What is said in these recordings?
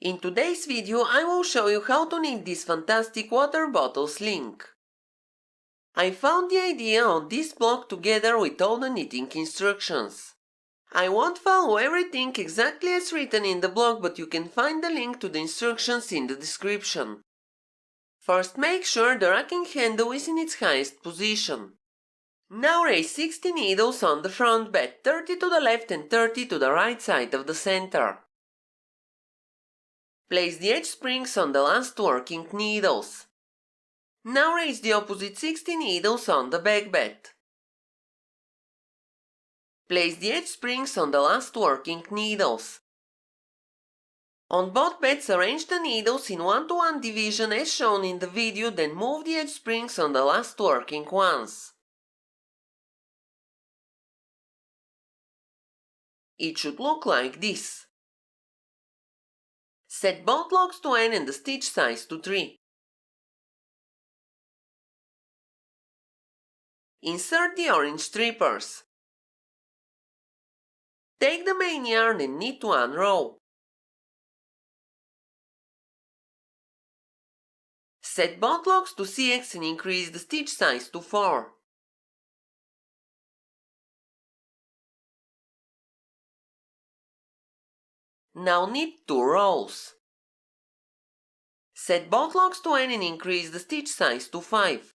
In today's video I will show you how to knit this fantastic water bottle sling. I found the idea on this blog together with all the knitting instructions. I won't follow everything exactly as written in the blog, but you can find the link to the instructions in the description. First, make sure the racking handle is in its highest position. Now raise 60 needles on the front bed, 30 to the left and 30 to the right side of the center. Place the edge springs on the last working needles. Now raise the opposite 60 needles on the back bed. Place the edge springs on the last working needles. On both beds, arrange the needles in 1-to-1 division as shown in the video, then move the edge springs on the last working ones. It should look like this. Set both locks to N and the stitch size to 3. Insert the orange strippers. Take the main yarn and knit 1 row. Set both locks to CX and increase the stitch size to 4. Now knit 2 rows. Set both locks to N and increase the stitch size to 5.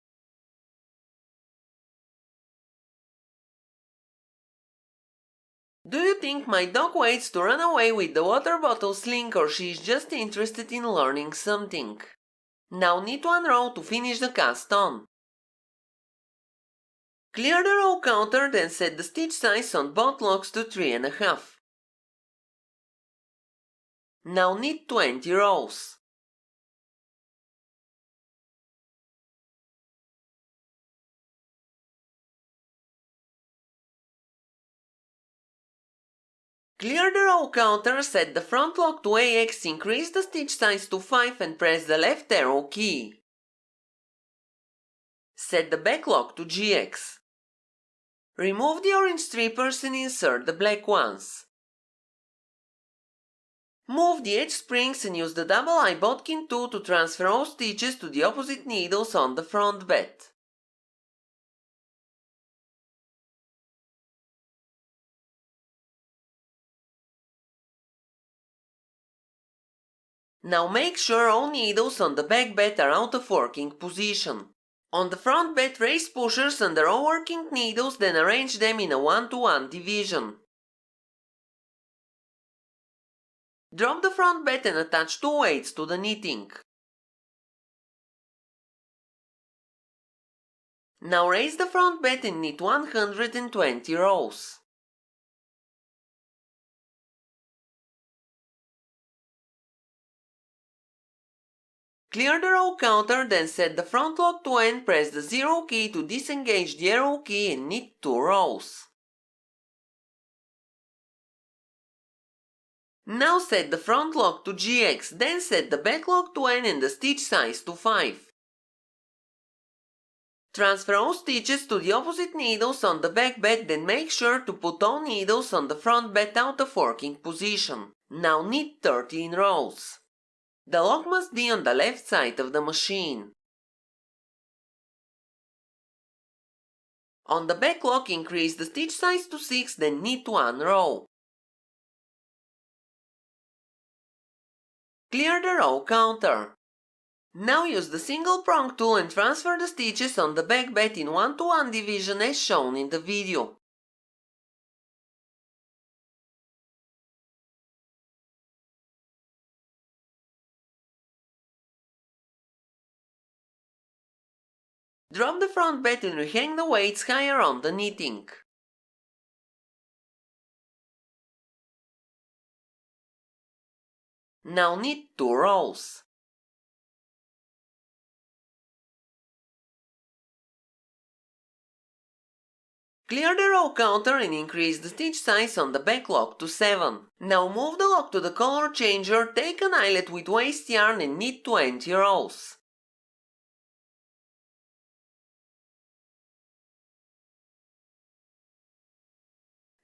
Do you think my dog waits to run away with the water bottle sling, or she is just interested in learning something? Now knit 1 row to finish the cast on. Clear the row counter, then set the stitch size on both locks to 3.5. Now knit 20 rows. Clear the row counter, set the front lock to AX, increase the stitch size to 5 and press the left arrow key. Set the back lock to GX. Remove the orange strippers and insert the black ones. Move the edge springs and use the double eye bodkin tool to transfer all stitches to the opposite needles on the front bed. Now make sure all needles on the back bed are out of working position. On the front bed, raise pushers under all working needles, then arrange them in a 1-to-1 division. Drop the front bed and attach 2 weights to the knitting. Now raise the front bed and knit 120 rows. Clear the row counter, then set the front lock to N, press the 0 key to disengage the arrow key and knit 2 rows. Now set the front lock to GX, then set the back lock to N and the stitch size to 5. Transfer all stitches to the opposite needles on the back bed, then make sure to put all needles on the front bed out of working position. Now knit 13 rows. The lock must be on the left side of the machine. On the back lock, increase the stitch size to 6, then knit 1 row. Clear the row counter. Now use the single prong tool and transfer the stitches on the back bed in 1-to-1 division as shown in the video. Drop the front bed and rehang the weights higher on the knitting. Now knit 2 rows. Clear the row counter and increase the stitch size on the back lock to 7. Now move the lock to the color changer, take an eyelet with waste yarn and knit 20 rows.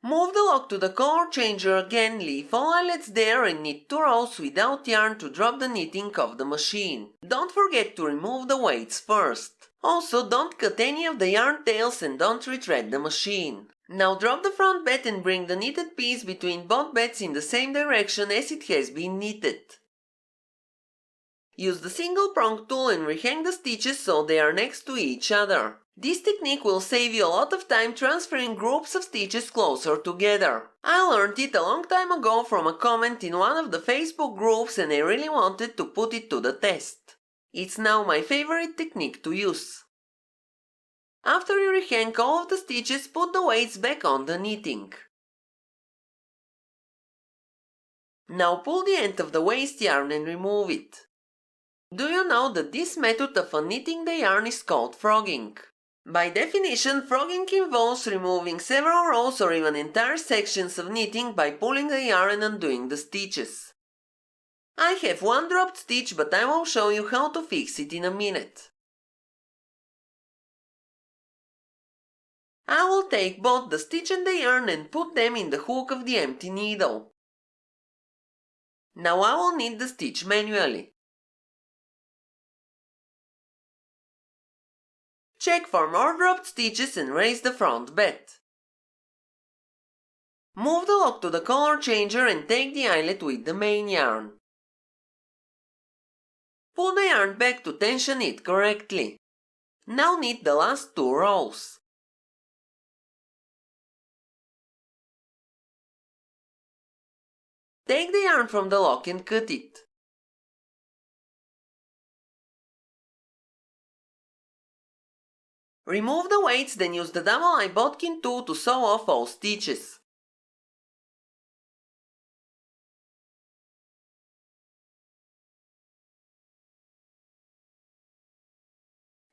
Move the lock to the color changer again, leave all eyelets there and knit 2 rows without yarn to drop the knitting off the machine. Don't forget to remove the weights first. Also, don't cut any of the yarn tails and don't retread the machine. Now drop the front bed and bring the knitted piece between both beds in the same direction as it has been knitted. Use the single prong tool and rehang the stitches so they are next to each other. This technique will save you a lot of time transferring groups of stitches closer together. I learned it a long time ago from a comment in one of the Facebook groups and I really wanted to put it to the test. It's now my favorite technique to use. After you rehang all of the stitches, put the weights back on the knitting. Now pull the end of the waste yarn and remove it. Do you know that this method of unknitting the yarn is called frogging? By definition, frogging involves removing several rows or even entire sections of knitting by pulling the yarn and undoing the stitches. I have one dropped stitch, but I will show you how to fix it in a minute. I will take both the stitch and the yarn and put them in the hook of the empty needle. Now I will knit the stitch manually. Check for more dropped stitches and raise the front bed. Move the lock to the color changer and take the eyelet with the main yarn. Pull the yarn back to tension it correctly. Now knit the last 2 rows. Take the yarn from the lock and cut it. Remove the weights, then use the double-eye bodkin tool to sew off all stitches.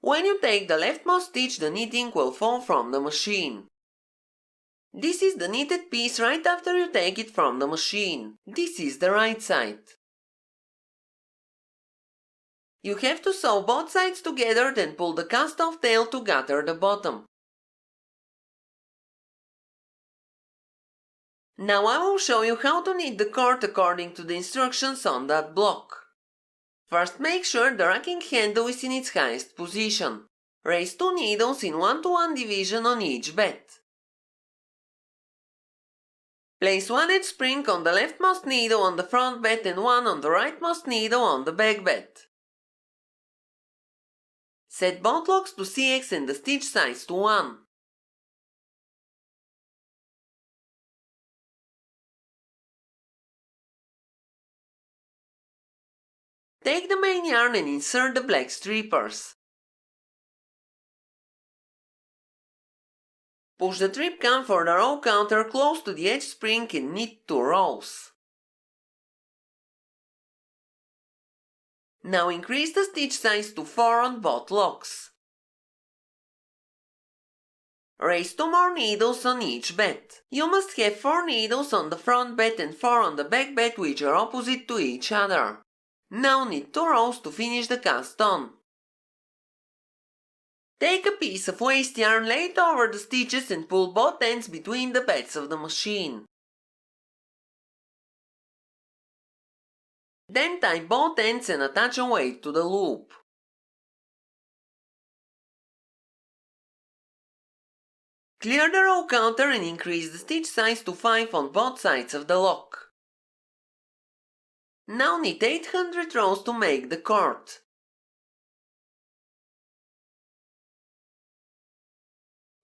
When you take the leftmost stitch, the knitting will fall from the machine. This is the knitted piece right after you take it from the machine. This is the right side. You have to sew both sides together, then pull the cast-off tail to gather the bottom. Now I will show you how to knit the cord according to the instructions on that block. First, make sure the racking handle is in its highest position. Raise 2 needles in 1-to-1 division on each bed. Place 1 edge spring on the leftmost needle on the front bed and 1 on the rightmost needle on the back bed. Set both locks to CX and the stitch size to 1. Take the main yarn and insert the black strippers. Push the trip cam for the row counter close to the edge spring and knit 2 rows. Now increase the stitch size to 4 on both locks. Raise 2 more needles on each bed. You must have 4 needles on the front bed and 4 on the back bed, which are opposite to each other. Now knit 2 rows to finish the cast on. Take a piece of waste yarn, lay it over the stitches and pull both ends between the beds of the machine. Then tie both ends and attach a weight to the loop. Clear the row counter and increase the stitch size to 5 on both sides of the lock. Now knit 800 rows to make the cord.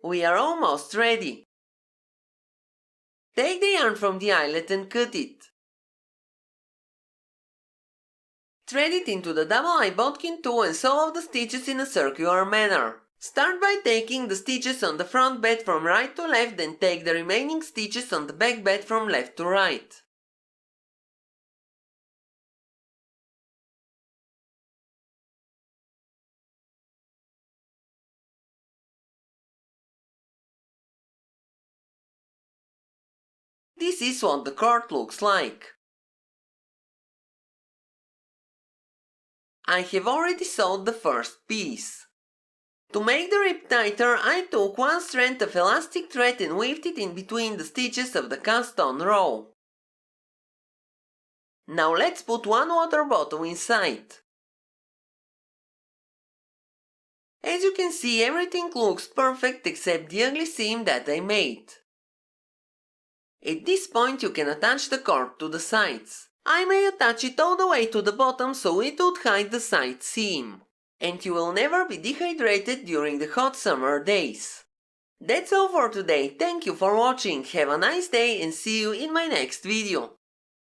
We are almost ready. Take the yarn from the eyelet and cut it. Thread it into the double-eye bodkin tool and sew off the stitches in a circular manner. Start by taking the stitches on the front bed from right to left, then take the remaining stitches on the back bed from left to right. This is what the cord looks like. I have already sewed the first piece. To make the rib tighter, I took one strand of elastic thread and weaved it in between the stitches of the cast-on row. Now let's put one water bottle inside. As you can see, everything looks perfect except the ugly seam that I made. At this point you can attach the cord to the sides. I may attach it all the way to the bottom so it would hide the side seam. And you will never be dehydrated during the hot summer days. That's all for today. Thank you for watching. Have a nice day and see you in my next video.